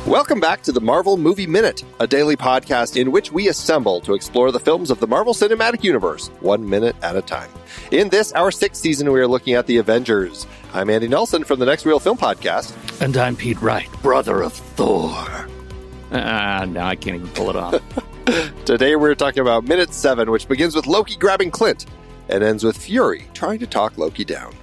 Welcome back to the Marvel Movie Minute, a daily podcast in which we assemble to explore the films of the Marvel Cinematic Universe, 1 minute at a time. In this, our 6th season, we are looking at the Avengers. I'm Andy Nelson from the Next Real Film Podcast. And I'm Pete Wright, brother of Thor. No, I can't even pull it off. Today we're talking about Minute 7, which begins with Loki grabbing Clint and ends with Fury trying to talk Loki down.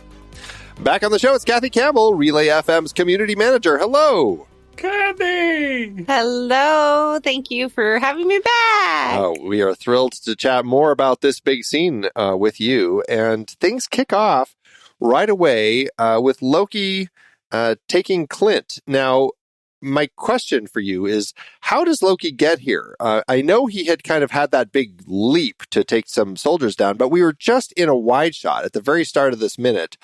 Back on the show, it's Kathy Campbell, RelayFM's community manager. Hello! Kathy! Hello. Thank you for having me back. Oh, we are thrilled to chat more about this big scene with you. And things kick off right away with Loki taking Clint. Now, my question for you is, how does Loki get here? I know he had kind of had that big leap to take some soldiers down, but we were just in a wide shot at the very start of this minute.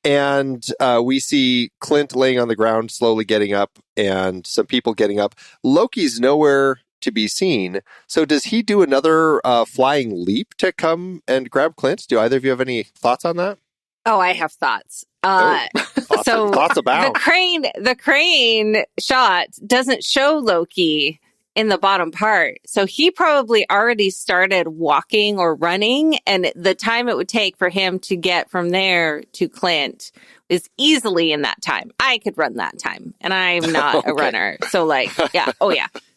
And we see Clint laying on the ground, slowly getting up, and some people getting up. Loki's nowhere to be seen. So does he do another flying leap to come and grab Clint? Do either of you have any thoughts on that? Oh, I have thoughts. Thoughts about the crane shot doesn't show Loki in the bottom part. So he probably already started walking or running, and the time it would take for him to get from there to Clint is easily in that time. I could run that time, and I'm not a runner. So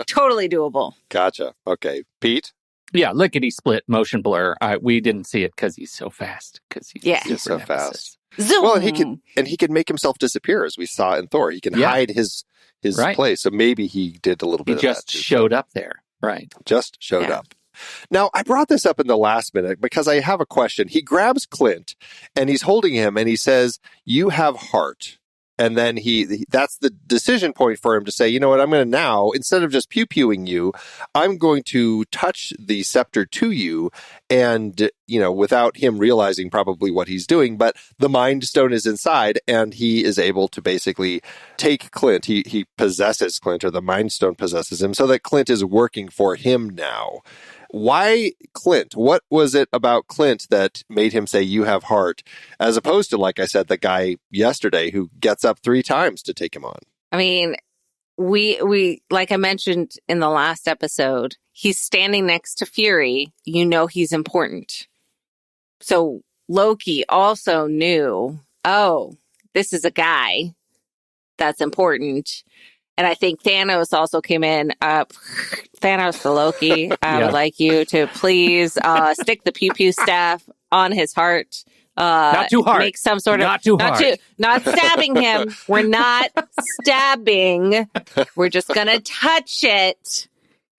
totally doable. Gotcha. Okay. Pete? Yeah, lickety-split motion blur. We didn't see it because he's so fast. He's so fast. Zoom. Well, and he can make himself disappear, as we saw in Thor. He can hide his place. So maybe he did a little bit of that. He just showed up there. Right. Just showed up. Now, I brought this up in the last minute because I have a question. He grabs Clint and he's holding him and he says, "You have heart." And then that's the decision point for him to say, you know what, I'm going to now, instead of just pew-pewing you, I'm going to touch the scepter to you. And, without him realizing probably what he's doing, but the Mind Stone is inside and he is able to basically take Clint. He possesses Clint, or the Mind Stone possesses him, so that Clint is working for him now. Why Clint? What was it about Clint that made him say, "You have heart," as opposed to, like I said, the guy yesterday who gets up 3 times to take him on? I mean, we like I mentioned in the last episode, he's standing next to Fury. He's important. So Loki also knew, this is a guy that's important. And I think Thanos also came in. Thanos to Loki, I would like you to please stick the pew-pew staff on his heart. Not too hard. Make some sort of... Not too hard. Not stabbing him. We're not stabbing. We're just going to touch it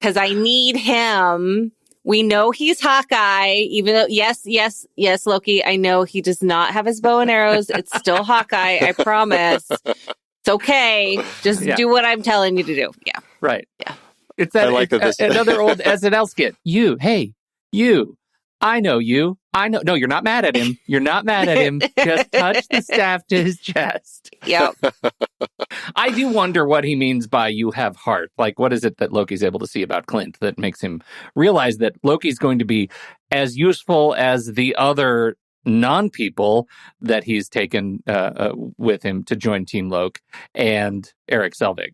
because I need him. We know he's Hawkeye, even though, yes, Loki, I know he does not have his bow and arrows. It's still Hawkeye, I promise. It's okay. Just do what I'm telling you to do. Yeah. Right. Yeah. It's that another old SNL skit. You, I know you. I know. No, you're not mad at him. You're not mad at him. Just touch the staff to his chest. Yep. I do wonder what he means by "you have heart." Like, what is it that Loki's able to see about Clint that makes him realize that Loki's going to be as useful as the other non-people that he's taken with him to join Team Loki and Eric Selvig?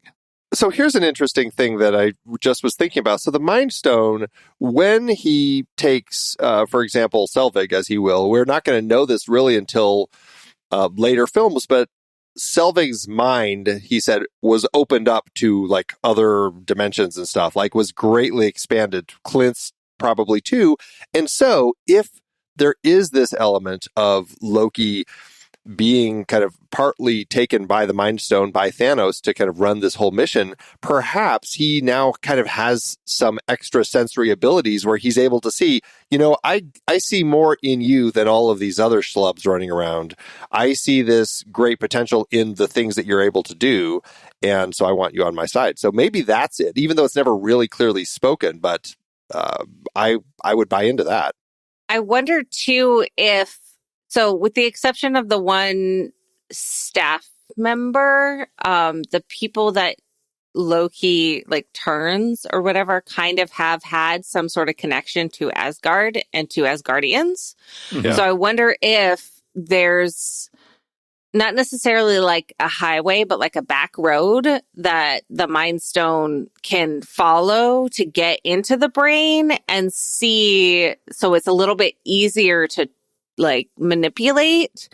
So here's an interesting thing that I just was thinking about. So the Mind Stone, when he takes, for example, Selvig, as he will, we're not going to know this really until later films, but Selvig's mind, he said, was opened up to like other dimensions and stuff, like was greatly expanded. Clint's probably too. And so if there is this element of Loki being kind of partly taken by the Mind Stone by Thanos to kind of run this whole mission, perhaps he now kind of has some extra sensory abilities where he's able to see, I see more in you than all of these other schlubs running around. I see this great potential in the things that you're able to do, and so I want you on my side. So maybe that's it, even though it's never really clearly spoken, but I would buy into that. I wonder too so with the exception of the one staff member, the people that Loki turns or whatever kind of have had some sort of connection to Asgard and to Asgardians. Yeah. So I wonder if there's not necessarily like a highway, but like a back road that the Mind Stone can follow to get into the brain and see. So it's a little bit easier to like manipulate.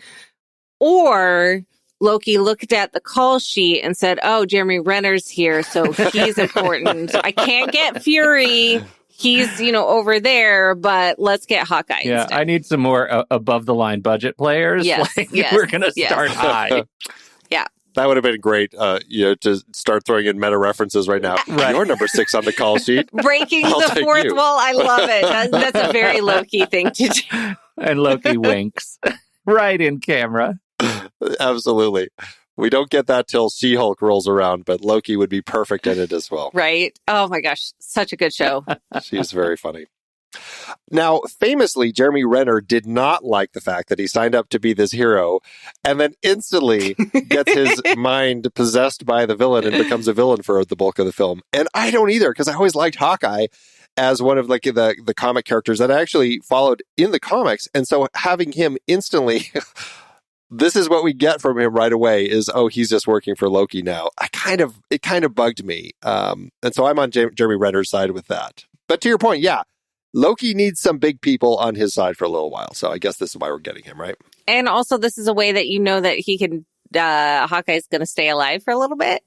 Or Loki looked at the call sheet and said, oh, Jeremy Renner's here, so he's important. I can't get Fury. He's, over there, but let's get Hawkeye instead. I need some more above-the-line budget players. Yes, We're going to start high. Yeah. That would have been great, to start throwing in meta references right now. Right. You're number 6 on the call sheet. Breaking the fourth wall. I love it. That's a very Loki thing to do. And Loki winks right in camera. Absolutely. We don't get that till She-Hulk rolls around, but Loki would be perfect in it as well. Right. Oh my gosh. Such a good show. She's very funny. Now, famously, Jeremy Renner did not like the fact that he signed up to be this hero and then instantly gets his mind possessed by the villain and becomes a villain for the bulk of the film. And I don't either, because I always liked Hawkeye as one of like the comic characters that I actually followed in the comics. And so having him instantly... This is what we get from him right away is, he's just working for Loki now. It kind of bugged me. And so I'm on Jeremy Renner's side with that. But to your point, yeah, Loki needs some big people on his side for a little while. So I guess this is why we're getting him, right? And also this is a way that that he can, Hawkeye's going to stay alive for a little bit.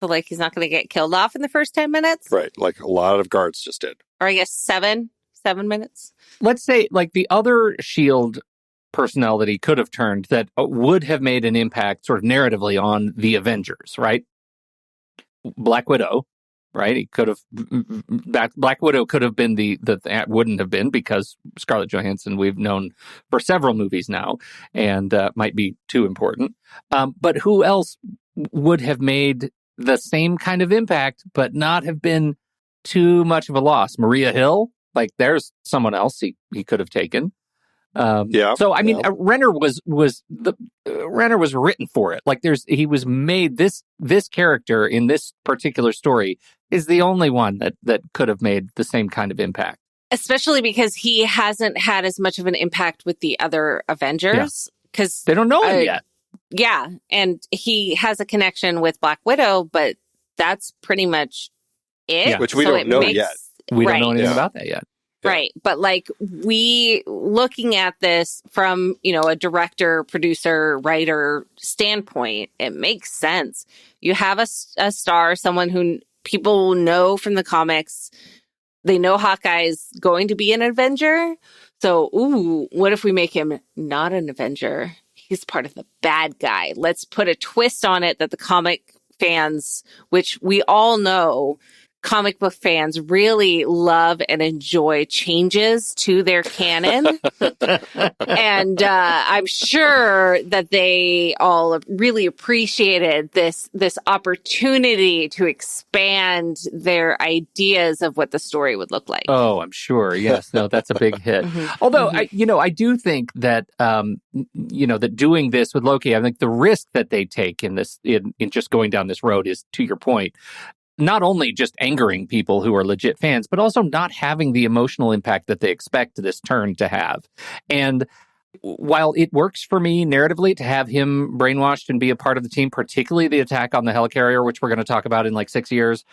So like he's not going to get killed off in the first 10 minutes. Right. Like a lot of guards just did. Or I guess 7 minutes. Let's say like the other S.H.I.E.L.D. personnel that he could have turned that would have made an impact sort of narratively on the Avengers, right? Black Widow, right? He could have Black Widow could have been that wouldn't have been because Scarlett Johansson we've known for several movies now and might be too important. But who else would have made the same kind of impact but not have been too much of a loss? Maria Hill, like there's someone else he could have taken. So I mean, Renner was written for it. Like he was made this character in this particular story is the only one that could have made the same kind of impact. Especially because he hasn't had as much of an impact with the other Avengers because they don't know him yet. Yeah, and he has a connection with Black Widow, but that's pretty much it. Yeah. Which we don't know yet. We don't know anything about that yet. Right. But like looking at this from, a director, producer, writer standpoint, it makes sense. You have a star, someone who people know from the comics. They know Hawkeye's going to be an Avenger. So, what if we make him not an Avenger? He's part of the bad guy. Let's put a twist on it that the comic fans, which we all know, comic book fans really love and enjoy changes to their canon. And I'm sure that they all really appreciated this opportunity to expand their ideas of what the story would look like. Oh, I'm sure. Yes. No, that's a big hit. Although, I do think that, that doing this with Loki, I think the risk that they take in this, in just going down this road is, to your point, not only just angering people who are legit fans, but also not having the emotional impact that they expect this turn to have. And while it works for me narratively to have him brainwashed and be a part of the team, particularly the attack on the helicarrier, which we're going to talk about in like 6 years,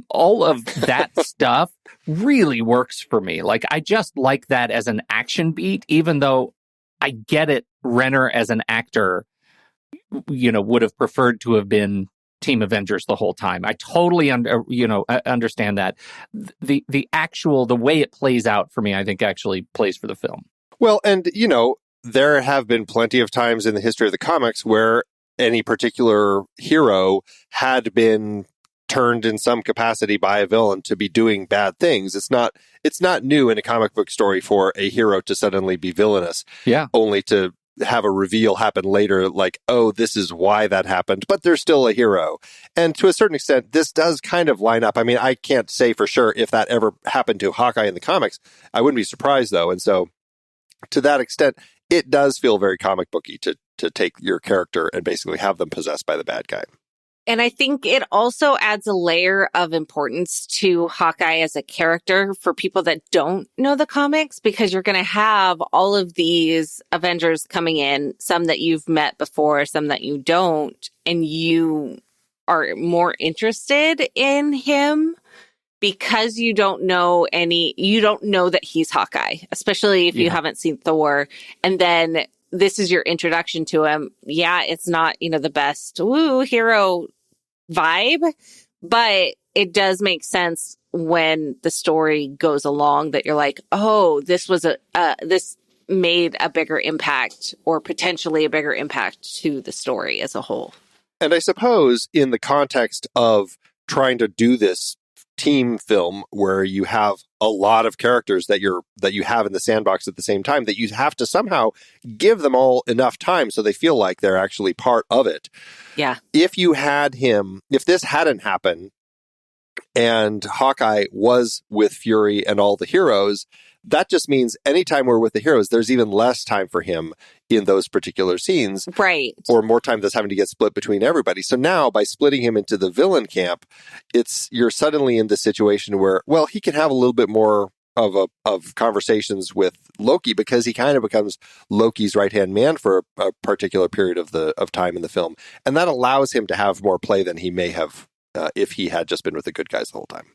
all of that stuff really works for me. Like, I just like that as an action beat, even though I get it, Renner as an actor, would have preferred to have been Team Avengers the whole time. I totally understand that. The way it plays out for me, I think actually plays for the film. Well, and there have been plenty of times in the history of the comics where any particular hero had been turned in some capacity by a villain to be doing bad things. It's not new in a comic book story for a hero to suddenly be villainous. Yeah. Only to have a reveal happen later, like, this is why that happened, but they're still a hero. And to a certain extent, this does kind of line up. I mean, I can't say for sure if that ever happened to Hawkeye in the comics. I wouldn't be surprised, though. And so, to that extent, it does feel very comic booky to take your character and basically have them possessed by the bad guy. And I think it also adds a layer of importance to Hawkeye as a character for people that don't know the comics, because you're going to have all of these Avengers coming in, some that you've met before, some that you don't, and you are more interested in him because you don't know that he's Hawkeye, especially if you haven't seen Thor. And then this is your introduction to him. Yeah, it's not, the best hero vibe, but it does make sense when the story goes along that you're like, oh, this made a bigger impact, or potentially a bigger impact to the story as a whole. And I suppose in the context of trying to do this team film where you have a lot of characters that you have in the sandbox at the same time, that you have to somehow give them all enough time so they feel like they're actually part of it. Yeah. If this hadn't happened and Hawkeye was with Fury and all the heroes, that just means anytime we're with the heroes, there's even less time for him in those particular scenes. Right. Or more time that's having to get split between everybody. So now by splitting him into the villain camp, you're suddenly in the situation where, well, he can have a little bit more of conversations with Loki, because he kind of becomes Loki's right-hand man for a particular period of time in the film. And that allows him to have more play than he may have if he had just been with the good guys the whole time.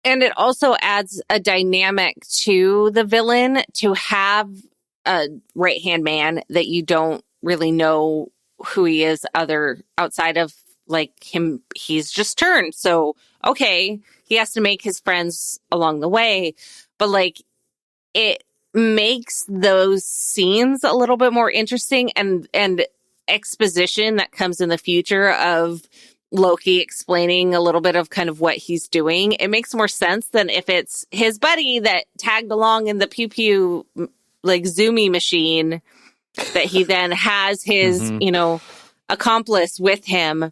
And it also adds a dynamic to the villain to have a right-hand man that you don't really know who he is outside of like him. He's just turned. So, okay, he has to make his friends along the way. But like, it makes those scenes a little bit more interesting, and exposition that comes in the future of Loki explaining a little bit of kind of what he's doing. It makes more sense than if it's his buddy that tagged along in the pew pew like zoomy machine that he then has his, accomplice with him.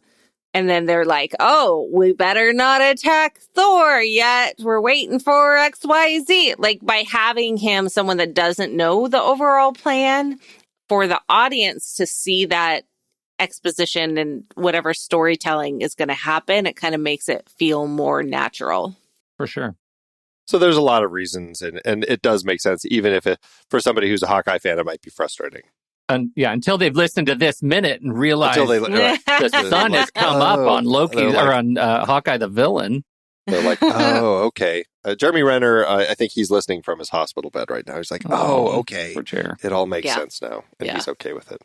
And then they're like, oh, we better not attack Thor yet. We're waiting for XYZ. Like, by having him someone that doesn't know the overall plan, for the audience to see that exposition and whatever storytelling is going to happen, it kind of makes it feel more natural. For sure. So there's a lot of reasons, and it does make sense, even if for somebody who's a Hawkeye fan, it might be frustrating. Until they've listened to this minute and realized the sun has come up on Loki or on Hawkeye the villain. They're like, oh, okay. Jeremy Renner, I think he's listening from his hospital bed right now. He's like, oh, okay. It all makes sense now, and he's okay with it.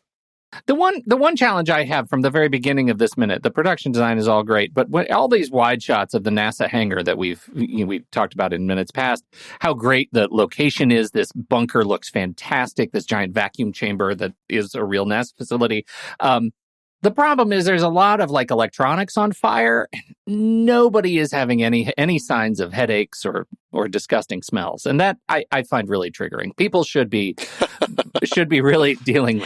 The one challenge I have from the very beginning of this minute, the production design is all great, but all these wide shots of the NASA hangar that we've talked about in minutes past, how great the location is. This bunker looks fantastic. This giant vacuum chamber that is a real NASA facility. The problem is there's a lot of like electronics on fire. Nobody is having any signs of headaches or disgusting smells, and that I find really triggering. People should be really dealing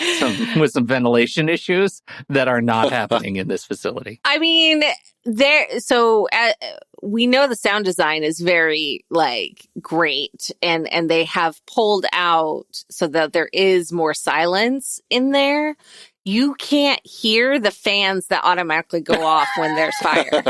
with some ventilation issues that are not happening in this facility. I mean, we know the sound design is very like great, and they have pulled out so that there is more silence in there. You can't hear the fans that automatically go off when there's fire.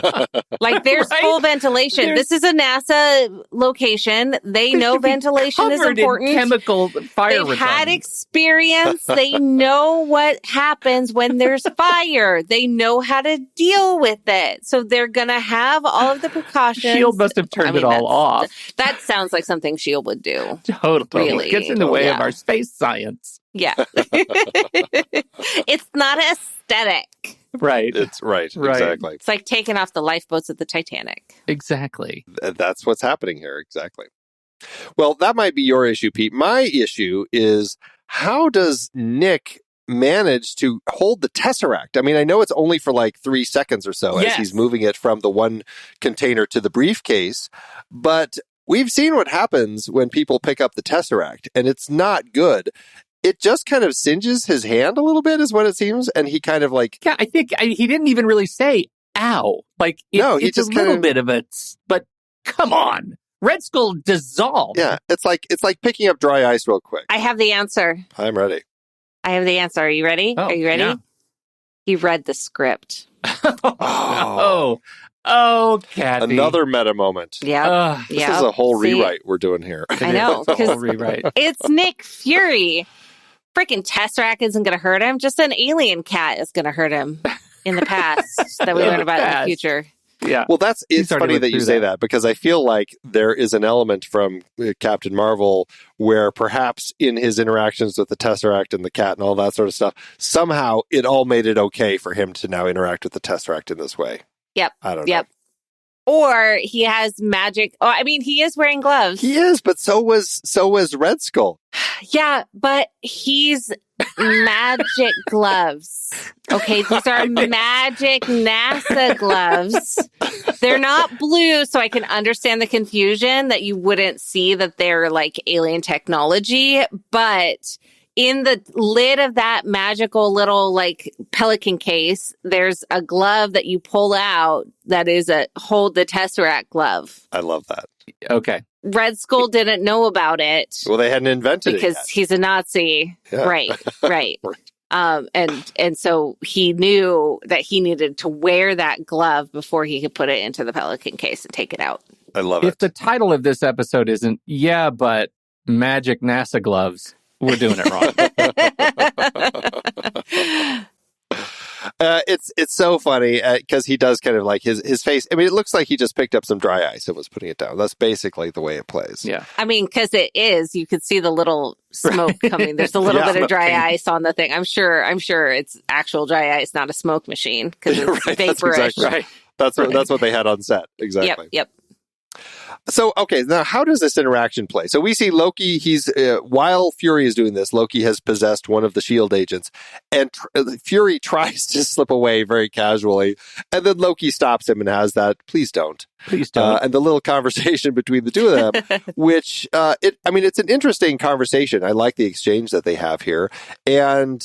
Like, there's full ventilation. This is a NASA location. They know ventilation is important. In chemical fire They've had experience. They know what happens when there's fire. They know how to deal with it. So they're going to have all of the precautions. S.H.I.E.L.D. must have turned it all off. That sounds like something S.H.I.E.L.D. would do. Totally. Really. It gets in the way of our space science. Yeah. It's not aesthetic. Right. It's right. Exactly. It's like taking off the lifeboats at the Titanic. Exactly. That's what's happening here. Exactly. Well, that might be your issue, Pete. My issue is, how does Nick manage to hold the Tesseract? I mean, I know it's only for like 3 seconds or so as he's moving it from the one container to the briefcase, but we've seen what happens when people pick up the Tesseract, and it's not good. It just kind of singes his hand a little bit, is what it seems, and he kind of like... Yeah, I think he didn't even really say, ow. Like, it's just a little bit of it, but come on. Red Skull dissolved. Yeah, it's like picking up dry ice real quick. I have the answer. I'm ready. I have the answer. Are you ready? Oh, Are you ready? Yeah. He read the script. Oh, Kathy. Another meta moment. Yeah. This is a whole rewrite we're doing here. I know. It's a whole rewrite. It's Nick Fury. Freaking Tesseract isn't going to hurt him. Just an alien cat is going to hurt him in the past that we learn about in the future. Yeah. Well, it's funny that you say that because I feel like there is an element from Captain Marvel where perhaps in his interactions with the Tesseract and the cat and all that sort of stuff, somehow it all made it okay for him to now interact with the Tesseract in this way. Yep. I don't know. Or he has magic. Oh, I mean, he is wearing gloves. He is, but so was Red Skull. Yeah, but he's magic gloves. Okay, these are magic NASA gloves. They're not blue, so I can understand the confusion that you wouldn't see that they're like alien technology, but in the lid of that magical little like pelican case, there's a glove that you pull out that is a hold the Tesseract glove. I love that. Okay. Red Skull didn't know about it. Well, they hadn't invented it because yet. he's a Nazi. Yeah. Right. And so he knew that he needed to wear that glove before he could put it into the pelican case and take it out. I love it. If the title of this episode isn't, but magic NASA gloves, we're doing it wrong. It's so funny because he does kind of like his face. I mean, it looks like he just picked up some dry ice and was putting it down. That's basically the way it plays. Yeah. I mean, because it is. You could see the little smoke coming. There's a little bit of dry ice on the thing. I'm sure it's actual dry ice, not a smoke machine because it's right, vaporish. That's what they had on set. Exactly. Yep. So, okay, now how does this interaction play? So we see Loki, while Fury is doing this, Loki has possessed one of the S.H.I.E.L.D. agents, and Fury tries to slip away very casually, and then Loki stops him and has that, please don't. And the little conversation between the two of them, which, it's an interesting conversation. I like the exchange that they have here. And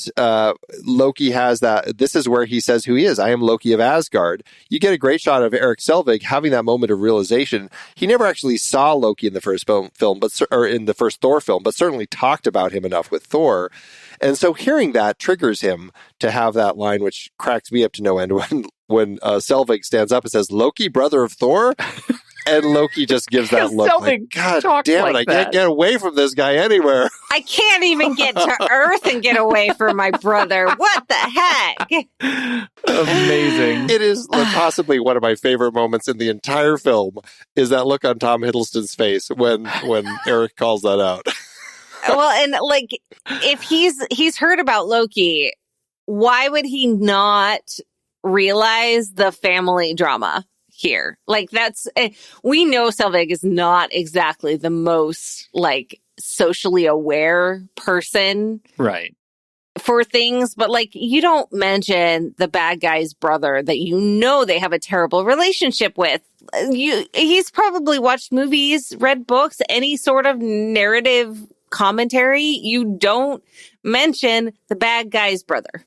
Loki has that, this is where he says who he is. I am Loki of Asgard. You get a great shot of Eric Selvig having that moment of realization. He never actually saw Loki in the first film, or in the first Thor film, but certainly talked about him enough with Thor. And so hearing that triggers him to have that line, which cracks me up to no end when Selvig stands up and says, Loki, brother of Thor? And Loki just gives that look like, God damn it, I can't get away from this guy anywhere. I can't even get to Earth and get away from my brother. What the heck? Amazing. It is possibly one of my favorite moments in the entire film is that look on Tom Hiddleston's face when Eric calls that out. Well, and like, if he's heard about Loki, why would he not realize the family drama here? Like, we know Selvig is not exactly the most like socially aware person, right, for things, but like, you don't mention the bad guy's brother that you know they have a terrible relationship with. He's probably watched movies, read books, any sort of narrative commentary. You don't mention the bad guy's brother.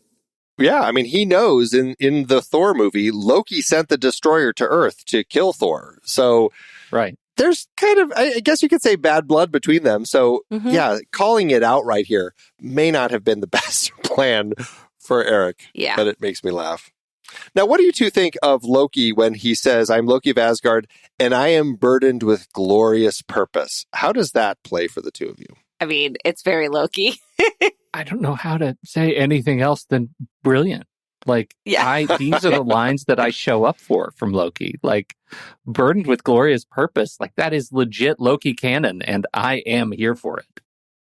Yeah, I mean, he knows in the Thor movie, Loki sent the destroyer to Earth to kill Thor. So right. There's kind of, I guess you could say, bad blood between them. So, yeah, calling it out right here may not have been the best plan for Eric. Yeah. But it makes me laugh. Now, what do you two think of Loki when he says, I'm Loki of Asgard, and I am burdened with glorious purpose? How does that play for the two of you? I mean, it's very Loki. I don't know how to say anything else than brilliant. Like, these are the lines that I show up for from Loki. Like, burdened with glorious purpose. Like, that is legit Loki canon, and I am here for it.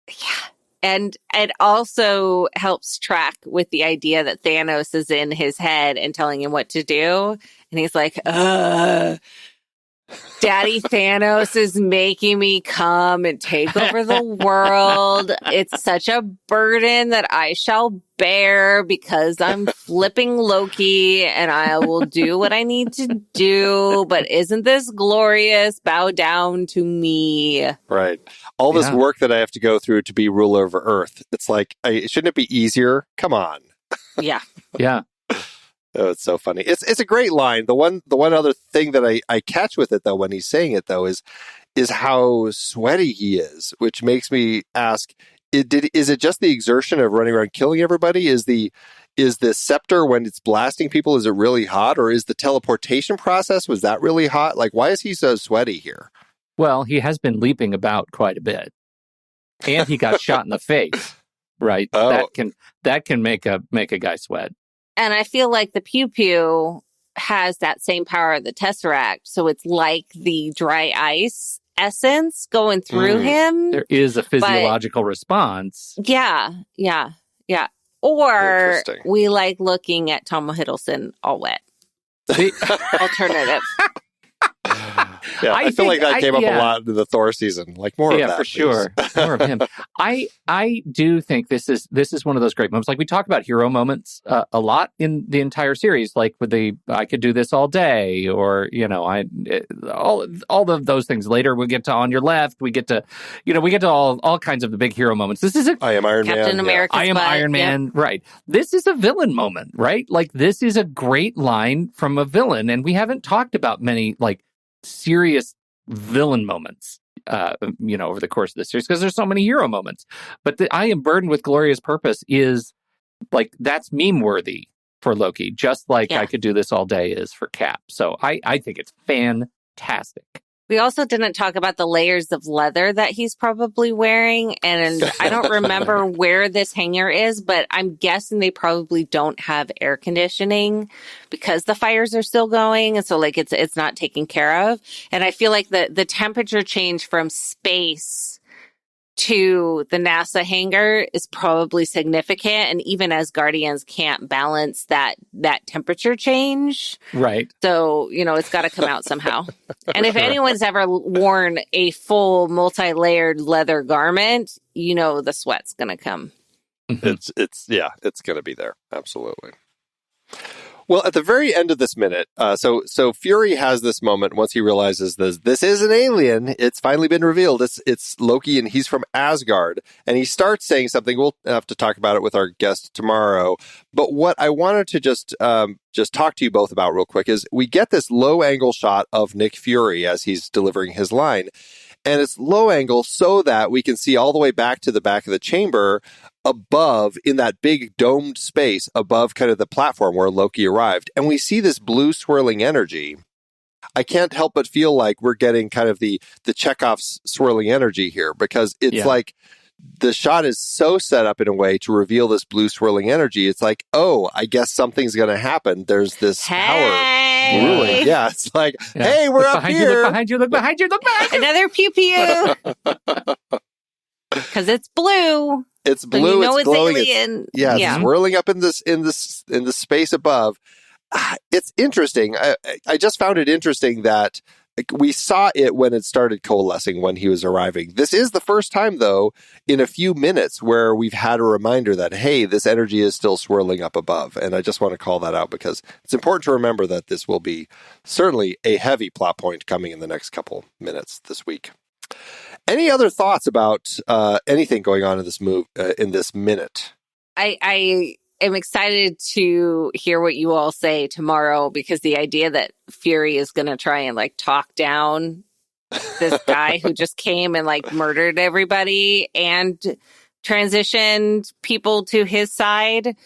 Yeah. And it also helps track with the idea that Thanos is in his head and telling him what to do. And he's like, Daddy Thanos is making me come and take over the world. It's such a burden that I shall bear because I'm flipping Loki and I will do what I need to do. But isn't this glorious? Bow down to me. Right. All this work that I have to go through to be ruler over Earth. It's like, shouldn't it be easier? Come on. Yeah. Yeah. Oh, it's so funny. It's a great line. The one other thing that I catch with it though when he's saying it though is how sweaty he is, which makes me ask: is it just the exertion of running around killing everybody? Is the is this scepter, when it's blasting people, is it really hot? Or is the teleportation process, was that really hot? Like, why is he so sweaty here? Well, he has been leaping about quite a bit. And he got shot in the face, right? Oh. That can make a guy sweat. And I feel like the pew pew has that same power of the Tesseract. So it's like the dry ice essence going through him. There is a physiological response. Yeah. Or we like looking at Tom Hiddleston all wet. Alternative. Yeah, I feel like that came up a lot in the Thor season. Like more of that, for sure. More of him. I do think this is one of those great moments. Like we talk about hero moments a lot in the entire series. Like with I could do this all day, or all of those things. Later we get to On Your Left. We get to all kinds of the big hero moments. This is I am Iron Captain Man. America. Yeah. I am Iron Man. Yep. Right. This is a villain moment, right? Like this is a great line from a villain, and we haven't talked about many like serious villain moments over the course of this series, because there's so many hero moments. But I am burdened with glorious purpose is like, that's meme worthy for Loki, just like I could do this all day is for Cap. So I think it's fantastic. We also didn't talk about the layers of leather that he's probably wearing. And I don't remember where this hangar is, but I'm guessing they probably don't have air conditioning because the fires are still going. And so like it's not taken care of. And I feel like the temperature change from space to the NASA hangar is probably significant. And even as Guardians can't balance that temperature change. Right. So, it's got to come out somehow. And if anyone's ever worn a full multi-layered leather garment, the sweat's going to come. It's going to be there. Absolutely. Well, at the very end of this minute, so Fury has this moment once he realizes this is an alien. It's finally been revealed. It's Loki, and he's from Asgard. And he starts saying something. We'll have to talk about it with our guest tomorrow. But what I wanted to just talk to you both about real quick is we get this low angle shot of Nick Fury as he's delivering his line. And it's low angle so that we can see all the way back to the back of the chamber above, in that big domed space above kind of the platform where Loki arrived. And we see this blue swirling energy. I can't help but feel like we're getting kind of the Chekhov's swirling energy here, because it's like the shot is so set up in a way to reveal this blue swirling energy. It's like, oh, I guess something's going to happen. There's this power ruling. Yeah, it's like, hey, we're up here. Look behind you, look behind you, look behind you. Another pew-pew. Because it's blue. It's blue. So it's glowing. Alien. It's swirling up in the space above. It's interesting. I just found it interesting that we saw it when it started coalescing when he was arriving. This is the first time, though, in a few minutes where we've had a reminder that, hey, this energy is still swirling up above. And I just want to call that out because it's important to remember that this will be certainly a heavy plot point coming in the next couple minutes this week. Any other thoughts about anything going on in this in this minute? I am excited to hear what you all say tomorrow, because the idea that Fury is going to try and talk down this guy who just came and murdered everybody and transitioned people to his side,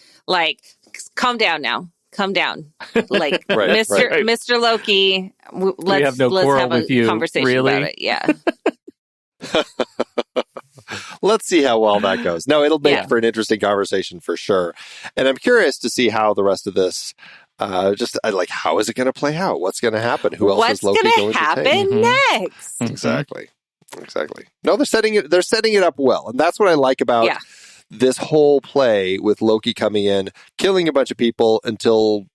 calm down now. Calm down. Mr. Loki, let's have a conversation about it. Yeah. Let's see how well that goes. No, it'll make for an interesting conversation for sure. And I'm curious to see how the rest of this, how is it going to play out? What's going to happen? Who else is Loki going to take? What's going to happen next? Exactly. No, they're setting it up well. And that's what I like about this whole play with Loki coming in, killing a bunch of people until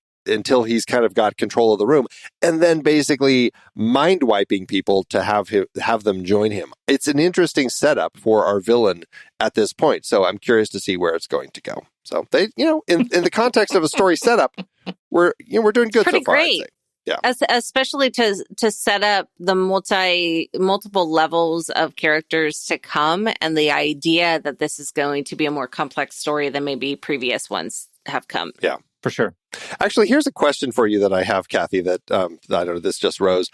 he's kind of got control of the room, and then basically mind wiping people to have them join him. It's an interesting setup for our villain at this point. So I'm curious to see where it's going to go. So they, in the context of a story setup, we're doing good so far. Great. Yeah. Especially to set up the multiple levels of characters to come, and the idea that this is going to be a more complex story than maybe previous ones have come. Yeah. For sure. Actually, here's a question for you that I have, Kathy, that I don't know, this just rose.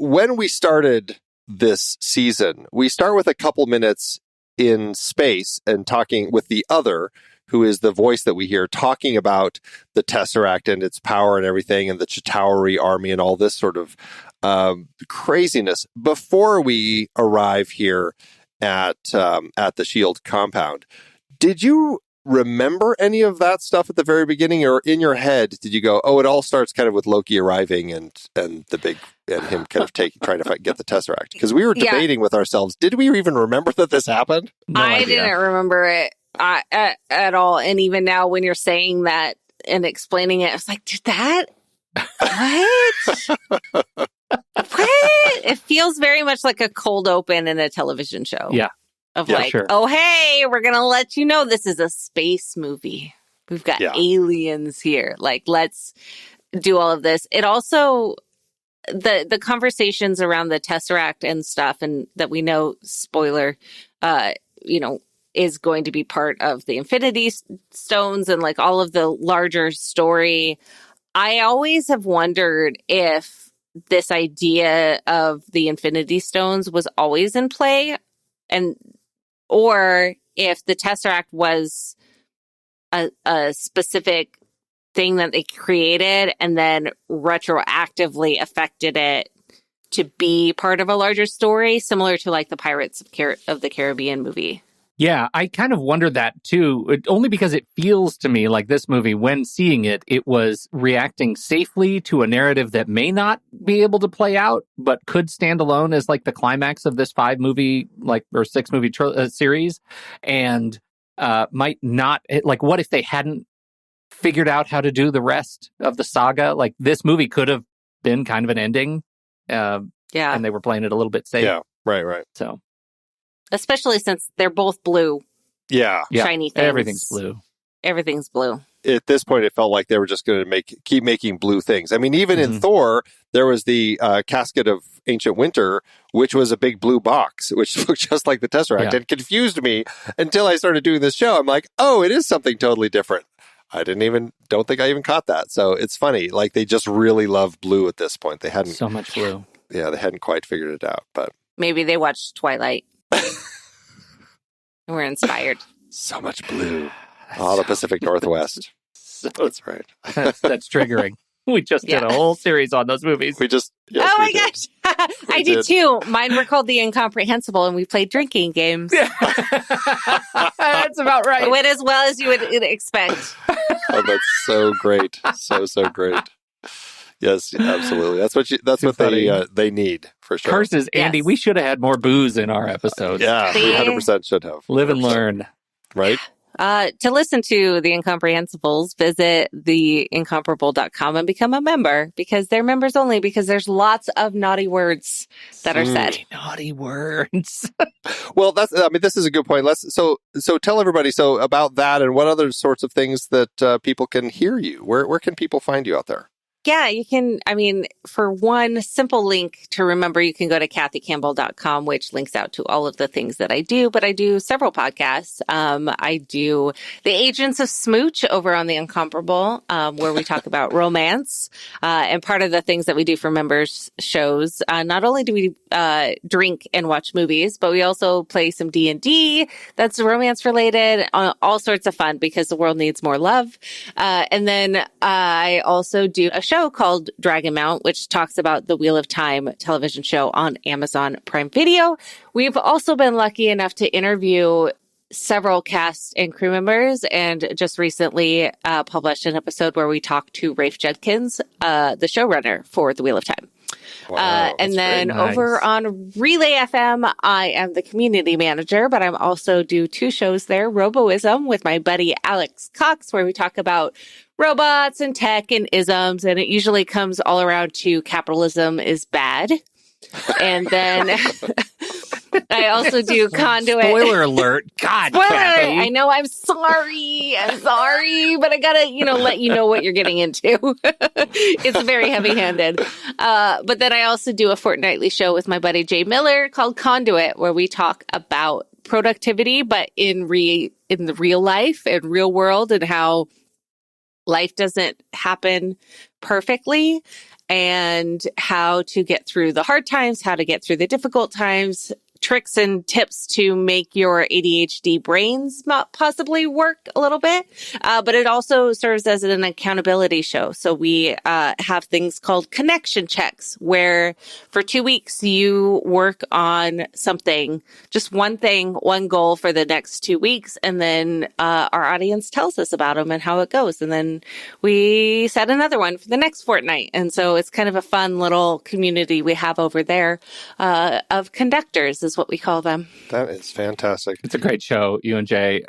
When we started this season, we start with a couple minutes in space and talking with the other, who is the voice that we hear talking about the Tesseract and its power and everything, and the Chitauri army and all this sort of craziness before we arrive here at the Shield compound. Did you remember any of that stuff at the very beginning, or in your head did you go, oh, it all starts kind of with Loki arriving and the big and him kind of trying to get the Tesseract? Because we were debating with ourselves, did we even remember that this happened? No I idea. didn't remember it at all. And even now, when you're saying that and explaining it, I was like, did that? What? What? It feels very much like a cold open in a television show. Yeah. Sure. Oh, hey, we're going to let you know this is a space movie. We've got aliens here. Like, let's do all of this. It also, the conversations around the Tesseract and stuff, and that we know, spoiler, is going to be part of the Infinity Stones and like all of the larger story. I always have wondered if this idea of the Infinity Stones was always in play, or if the Tesseract was a specific thing that they created and then retroactively affected it to be part of a larger story, similar to like the Pirates of the Caribbean movie. Yeah, I kind of wondered that too, only because it feels to me like this movie, when seeing it, it was reacting safely to a narrative that may not be able to play out, but could stand alone as like the climax of this 5-movie, or 6-movie series, and might not, like, what if they hadn't figured out how to do the rest of the saga? Like, this movie could have been kind of an ending, and they were playing it a little bit safe. Yeah, right. So. Especially since they're both blue. Yeah. Shiny things. Everything's blue. Everything's blue. At this point, it felt like they were just going to keep making blue things. I mean, even in Thor, there was the casket of ancient winter, which was a big blue box, which looked just like the Tesseract, and confused me until I started doing this show. I'm like, oh, it is something totally different. I don't think I even caught that. So it's funny. Like, they just really love blue at this point. They hadn't so much blue. Yeah, they hadn't quite figured it out, but maybe they watched Twilight. We're inspired. So much blue. All the Pacific Northwest. That's right. That's triggering. We just did a whole series on those movies. Gosh. I did too. Mine were called The Incomprehensible, and we played drinking games. That's about right. It went as well as you would expect. Oh, that's so great. So great. Yes, absolutely. That's what they need, for sure. Curses, Andy, we should have had more booze in our episodes. Yeah, we 100% should have. Live and learn. Right? To listen to The Incomprehensibles, visit theincomparable.com and become a member, because they're members only, because there's lots of naughty words that are said. Naughty words. Well, this is a good point. So tell everybody about that, and what other sorts of things that people can hear you. Where can people find you out there? Yeah, you can, for one simple link to remember, you can go to kathycampbell.com, which links out to all of the things that I do, but I do several podcasts. I do The Agents of Smooch over on The Incomparable, where we talk about romance. And part of the things that we do for members shows, not only do we drink and watch movies, but we also play some D&D that's romance related, all sorts of fun, because the world needs more love. And then I also do a show called Dragon Mount, which talks about the Wheel of Time television show on Amazon Prime Video. We've also been lucky enough to interview several cast and crew members, and just recently published an episode where we talked to Rafe Judkins, the showrunner for the Wheel of Time. Wow, and then over on Relay FM, I am the community manager, but I'm also do 2 shows there, Roboism with my buddy Alex Cox, where we talk about robots and tech and isms, and it usually comes all around to capitalism is bad. And then I also do Conduit. Spoiler alert. God, Spoiler Kathy. alert. I know, I'm sorry, but I gotta, let you know what you're getting into. It's very heavy-handed. But then I also do a fortnightly show with my buddy Jay Miller called Conduit, where we talk about productivity, but in the real life and real world, and how life doesn't happen perfectly, and how to get through the hard times, how to get through the difficult times tricks and tips to make your ADHD brains possibly work a little bit. But it also serves as an accountability show. So we have things called connection checks, where for 2 weeks you work on something, just one thing, one goal for the next 2 weeks. And then our audience tells us about them and how it goes. And then we set another one for the next fortnight. And so it's kind of a fun little community we have over there of conductors is what we call them. That is fantastic. It's a great show, you and Jay.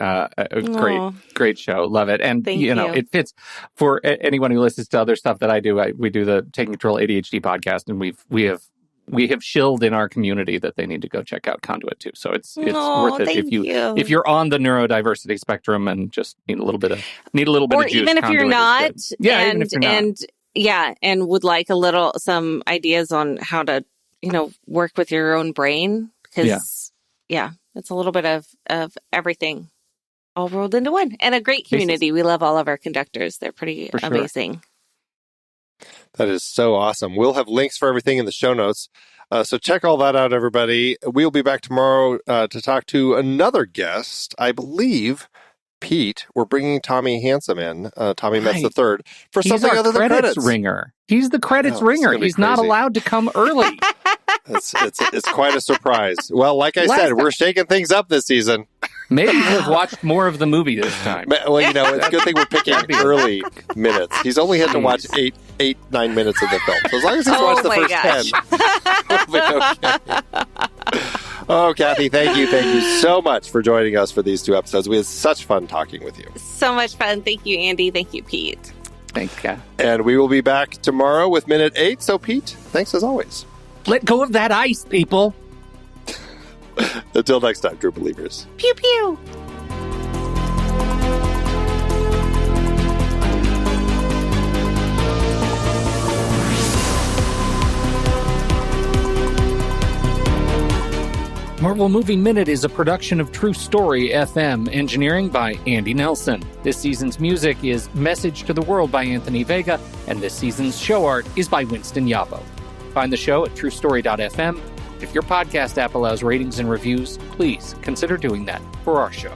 Great show. Love it. And, Thank you know, you. it fits for anyone who listens to other stuff that I do. We do the Taking Control ADHD podcast, and we have shilled in our community that they need to go check out Conduit too. So it's worth it if you're on the neurodiversity spectrum and just need a little bit of or juice. Even if you're not, even if you're not. And would like some ideas on how to, work with your own brain, because it's a little bit of everything all rolled into one, and a great community. We love all of our conductors. They're pretty amazing. That is so awesome. We'll have links for everything in the show notes. So check all that out, everybody. We'll be back tomorrow to talk to another guest. I believe, Pete, we're bringing Tommy Handsome in, Tommy Metz III, for something other than credits. Ringer. He's the credits ringer. He's not allowed to come early. It's quite a surprise. Well, like I said, we're shaking things up this season. Maybe he'll have watched more of the movie this time. Well, it's a good thing we're picking early minutes. He's only had to watch 9 minutes of the film. So as long as he's watched the first 10, we'll be okay. Oh, Kathy, thank you so much for joining us for these 2 episodes. We had such fun talking with you. So much fun. Thank you, Andy. Thank you, Pete. Thanks, Kat. And we will be back tomorrow with Minute 8. So, Pete, thanks as always. Let go of that ice, people. Until next time, true believers. Pew, pew. Marvel Movie Minute is a production of True Story FM, engineering by Andy Nelson. This season's music is Message to the World by Anthony Vega, and this season's show art is by Winston Yabo. Find the show at truestory.fm. If your podcast app allows ratings and reviews, please consider doing that for our show.